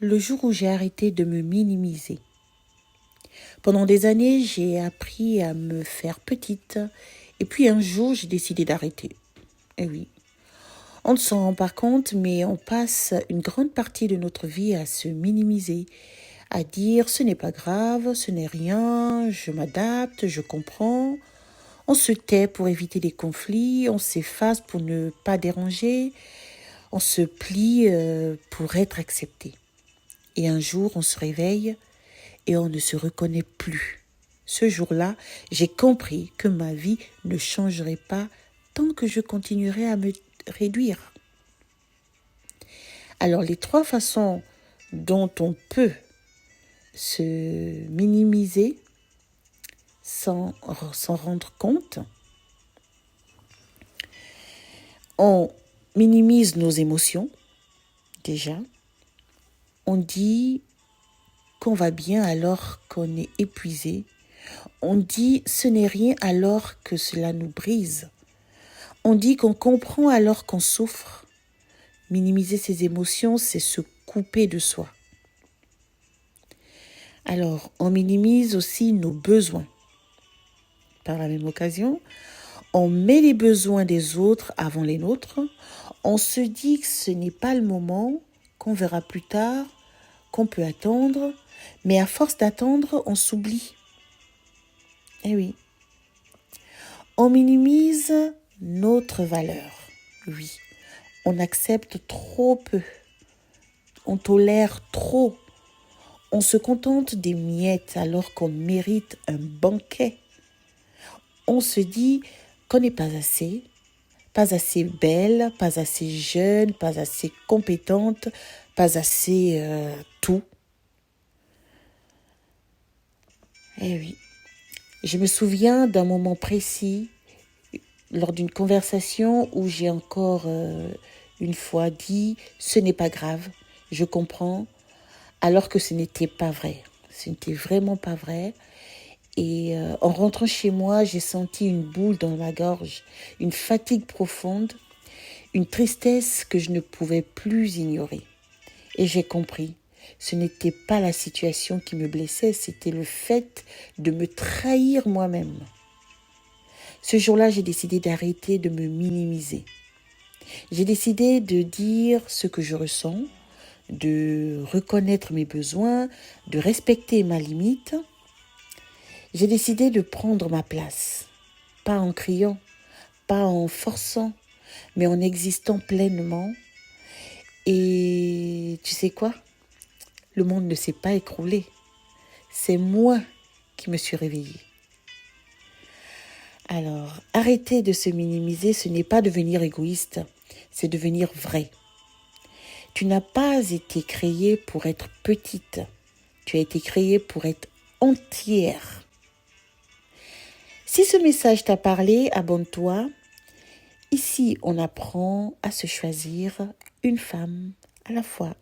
le jour où j'ai arrêté de me minimiser. Pendant des années, j'ai appris à me faire petite. Et puis un jour, j'ai décidé d'arrêter. Eh oui. On ne s'en rend pas compte, mais on passe une grande partie de notre vie à se minimiser, à dire ce n'est pas grave, ce n'est rien, je m'adapte, je comprends. On se tait pour éviter les conflits, on s'efface pour ne pas déranger, on se plie pour être accepté. Et un jour, on se réveille et on ne se reconnaît plus. Ce jour-là, j'ai compris que ma vie ne changerait pas tant que je continuerais à me réduire. Alors, les 3 façons dont on peut se minimiser sans s'en rendre compte. On minimise nos émotions, déjà. On dit qu'on va bien alors qu'on est épuisé. On dit ce n'est rien alors que cela nous brise. On dit qu'on comprend alors qu'on souffre. Minimiser ses émotions, c'est se couper de soi. Alors, on minimise aussi nos besoins. Par la même occasion, on met les besoins des autres avant les nôtres. On se dit que ce n'est pas le moment, qu'on verra plus tard, qu'on peut attendre. Mais à force d'attendre, on s'oublie. Eh oui. On minimise notre valeur. Oui. On accepte trop peu. On tolère trop. On se contente des miettes alors qu'on mérite un banquet. On se dit qu'on n'est pas assez belle, pas assez jeune, pas assez compétente, pas assez tout. Eh oui. Je me souviens d'un moment précis lors d'une conversation où j'ai encore une fois dit « ce n'est pas grave, je comprends », alors que ce n'était pas vrai. Ce n'était vraiment pas vrai. Et en rentrant chez moi, j'ai senti une boule dans ma gorge, une fatigue profonde, une tristesse que je ne pouvais plus ignorer. Et j'ai compris, ce n'était pas la situation qui me blessait, c'était le fait de me trahir moi-même. Ce jour-là, j'ai décidé d'arrêter de me minimiser. J'ai décidé de dire ce que je ressens, de reconnaître mes besoins, de respecter ma limite. J'ai décidé de prendre ma place, pas en criant, pas en forçant, mais en existant pleinement. Et tu sais quoi? Le monde ne s'est pas écroulé. C'est moi qui me suis réveillée. Alors, arrêter de se minimiser, ce n'est pas devenir égoïste, c'est devenir vrai. Tu n'as pas été créée pour être petite. Tu as été créée pour être entière. Si ce message t'a parlé, abonne-toi. Ici, on apprend à se choisir une femme à la fois.